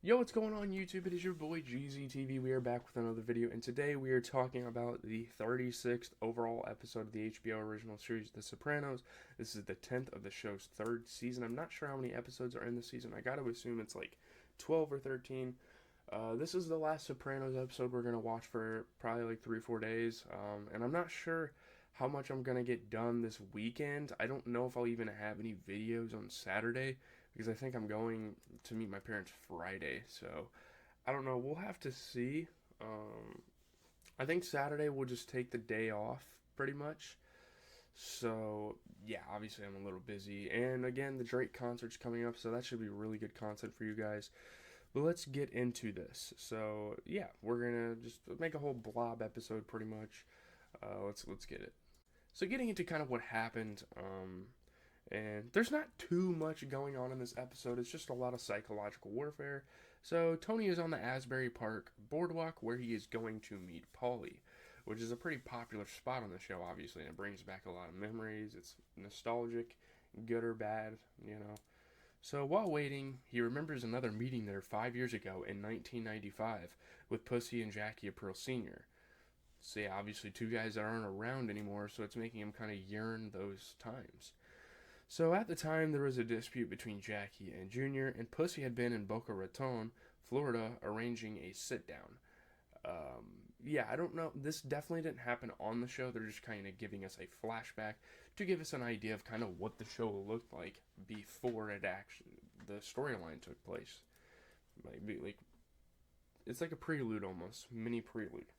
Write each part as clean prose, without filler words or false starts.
Yo, what's going on YouTube? It is your boy GZTV. We are back with another video, and today we are talking about the 36th overall episode of the HBO original series, The Sopranos. This is the 10th of the show's third season. I'm not sure how many episodes are in the season. I gotta assume it's like 12 or 13. This is the last Sopranos episode we're gonna watch for probably like 3 or 4 days, and I'm not sure how much I'm gonna get done this weekend. I don't know if I'll even have any videos on Saturday because I think I'm going to meet my parents Friday. So I don't know. We'll have to see. Um, I think Saturday we'll just take the day off pretty much. So yeah, obviously I'm a little busy, and again the Drake concert's coming up, so that should be really good content for you guys. But let's get into this. So yeah, we're gonna just make a whole blob episode pretty much. Let's get it. So getting into kind of what happened, and there's not too much going on in this episode. It's just a lot of psychological warfare. So Tony is on the Asbury Park boardwalk where he is going to meet Paulie, which is a pretty popular spot on the show, obviously, and it brings back a lot of memories. It's nostalgic, good or bad, you know. So while waiting, he remembers another meeting there 5 years ago in 1995 with Pussy and Jackie Aprile Sr. So yeah, obviously two guys that aren't around anymore, so it's making him kind of yearn those times. So at the time, there was a dispute between Jackie and Junior, and Pussy had been in Boca Raton, Florida, arranging a sit down. Yeah, I don't know. This definitely didn't happen on the show. They're just kind of giving us a flashback to give us an idea of kind of what the show looked like before it actually the storyline took place. Like it's like a prelude almost, mini prelude.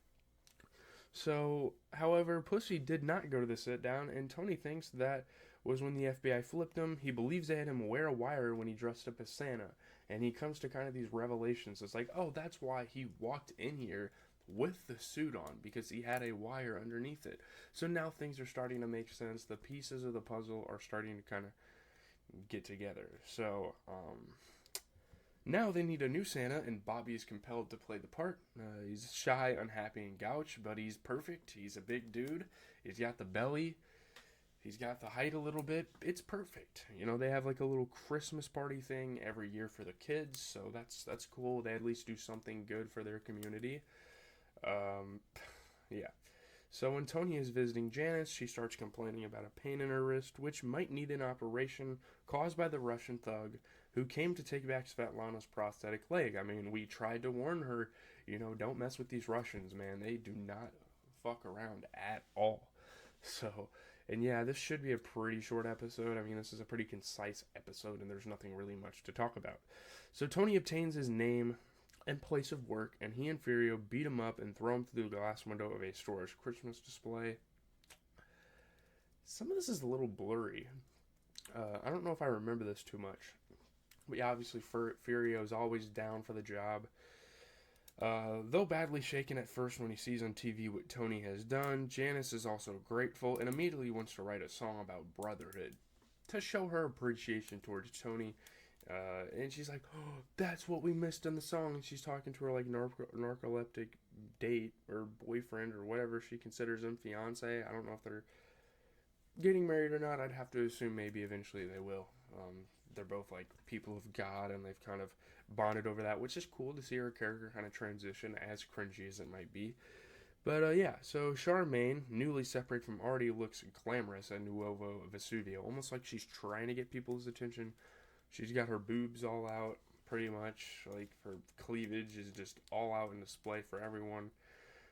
So, however, Pussy did not go to the sit down, and Tony thinks that was when the FBI flipped him. He believes they had him wear a wire when he dressed up as Santa, and he comes to kind of these revelations. It's like, oh, that's why he walked in here with the suit on, because he had a wire underneath it. So now things are starting to make sense. The pieces of the puzzle are starting to kind of get together. So, now they need a new Santa, and Bobby is compelled to play the part. He's shy, unhappy, and gouch, but he's perfect. He's a big dude. He's got the belly. He's got the height a little bit. It's perfect. You know, they have like a little Christmas party thing every year for the kids, so that's cool. They at least do something good for their community. Um, yeah. So when Tony is visiting Janice, she starts complaining about a pain in her wrist, which might need an operation caused by the Russian thug who came to take back Svetlana's prosthetic leg. I mean, we tried to warn her, don't mess with these Russians, man. They do not fuck around at all. So, and yeah, this should be a pretty short episode. I mean, this is a pretty concise episode, and there's nothing really much to talk about. So Tony obtains his name and place of work, and he and Furio beat him up and throw him through the glass window of a store's Christmas display. Some of this is a little blurry. I don't know if I remember this too much. But yeah, obviously Furio is always down for the job. Though badly shaken at first when he sees on TV what Tony has done, Janice is also grateful and immediately wants to write a song about brotherhood to show her appreciation towards Tony. And she's like, oh, that's what we missed in the song. And she's talking to her like narcoleptic date or boyfriend or whatever she considers him, fiance. I don't know if they're getting married or not. I'd have to assume maybe eventually they will. They're both like people of God, and they've kind of bonded over that, which is cool to see her character kind of transition, as cringy as it might be. But yeah, so Charmaine, newly separated from Artie, looks glamorous at Nuovo Vesuvio, almost like she's trying to get people's attention. She's got her boobs all out, pretty much. Like, her cleavage is just all out in display for everyone.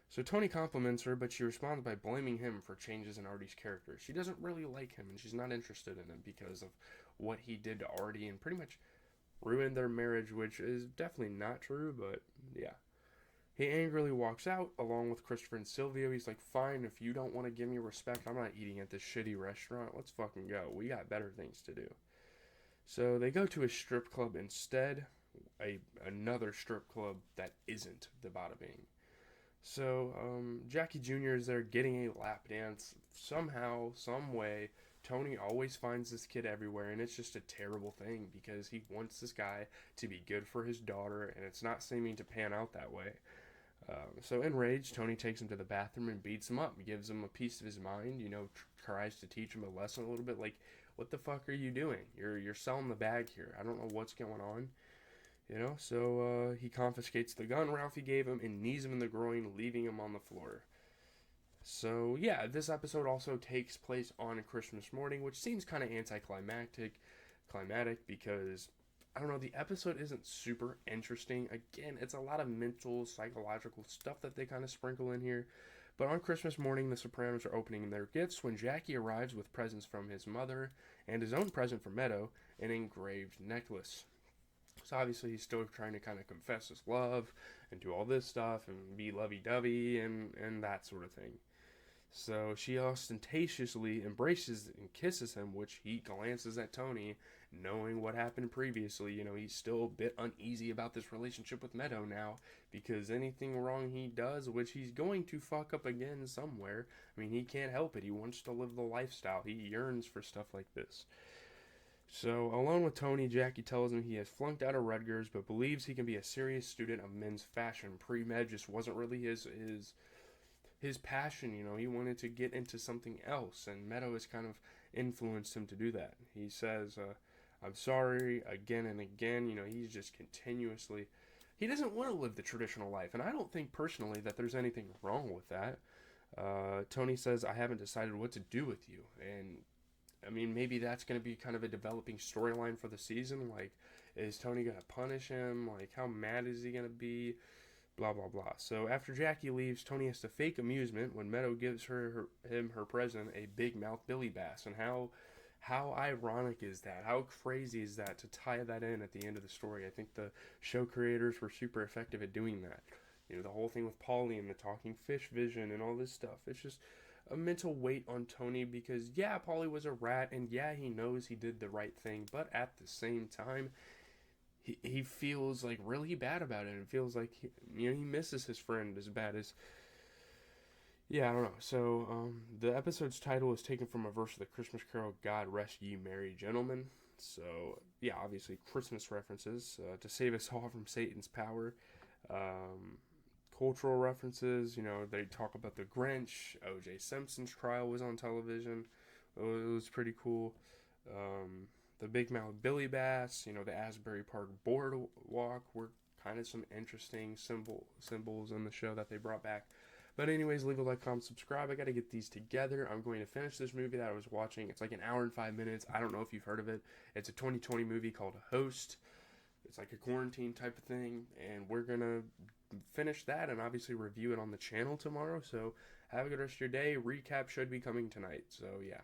So Tony compliments her, but she responds by blaming him for changes in Artie's character. She doesn't really like him, and she's not interested in him because of what he did to Artie and pretty much ruined their marriage, which is definitely not true, but yeah. He angrily walks out along with Christopher and Silvio. He's like, fine, if you don't want to give me respect, I'm not eating at this shitty restaurant. Let's fucking go. We got better things to do. So they go to a strip club instead, another strip club that isn't the Bada Bing. So Jackie Jr. is there getting a lap dance. Somehow, some way, Tony always finds this kid everywhere, and it's just a terrible thing because he wants this guy to be good for his daughter, and it's not seeming to pan out that way. So enraged, Tony takes him to the bathroom and beats him up, gives him a piece of his mind, tries to teach him a lesson a little bit. Like, what the fuck are you doing? You're selling the bag here. I don't know what's going on. So he confiscates the gun Ralphie gave him and knees him in the groin, leaving him on the floor. So yeah, this episode also takes place on Christmas morning, which seems kind of climatic because I don't know, the episode isn't super interesting. Again, it's a lot of mental, psychological stuff that they kind of sprinkle in here. But on Christmas morning, the Sopranos are opening their gifts when Jackie arrives with presents from his mother and his own present for Meadow, an engraved necklace. So obviously he's still trying to kind of confess his love and do all this stuff and be lovey-dovey and that sort of thing. So she ostentatiously embraces and kisses him, which he glances at Tony, knowing what happened previously. He's still a bit uneasy about this relationship with Meadow now, because anything wrong he does, which he's going to fuck up again somewhere, I mean, he can't help it. He wants to live the lifestyle. He yearns for stuff like this. So, alone with Tony, Jackie tells him he has flunked out of Rutgers, but believes he can be a serious student of men's fashion. Pre-med just wasn't really his passion. He wanted to get into something else, and Meadow has kind of influenced him to do that. He says, I'm sorry again and again. He's just continuously, he doesn't want to live the traditional life, and I don't think personally that there's anything wrong with that. Tony says, I haven't decided what to do with you, and I mean, maybe that's going to be kind of a developing storyline for the season. Like, is Tony going to punish him? Like, how mad is he going to be? Blah, blah, blah. So after Jackie leaves, Tony has to fake amusement when Meadow gives him her present, a big mouth Billy Bass. And how ironic is that? How crazy is that to tie that in at the end of the story? I think the show creators were super effective at doing that. The whole thing with Paulie and the talking fish vision and all this stuff. It's just a mental weight on Tony because, yeah, Paulie was a rat, and yeah, he knows he did the right thing, but at the same time, he feels like really bad about it, and feels like he misses his friend as bad as, yeah, I don't know. So the episode's title is taken from a verse of the Christmas Carol, God Rest Ye Merry Gentlemen. So yeah, obviously Christmas references to save us all from Satan's power. Cultural references, they talk about the Grinch. O.J. Simpson's trial was on television. It was pretty cool. The Big Mouth Billy Bass, the Asbury Park Boardwalk were kind of some interesting symbols in the show that they brought back. But anyways, leave a like, comment, subscribe. I got to get these together. I'm going to finish this movie that I was watching. It's like an hour and 5 minutes. I don't know if you've heard of it. It's a 2020 movie called Host. It's like a quarantine type of thing, and we're going to finish that and obviously review it on the channel tomorrow. So have a good rest of your day. Recap should be coming tonight. So yeah.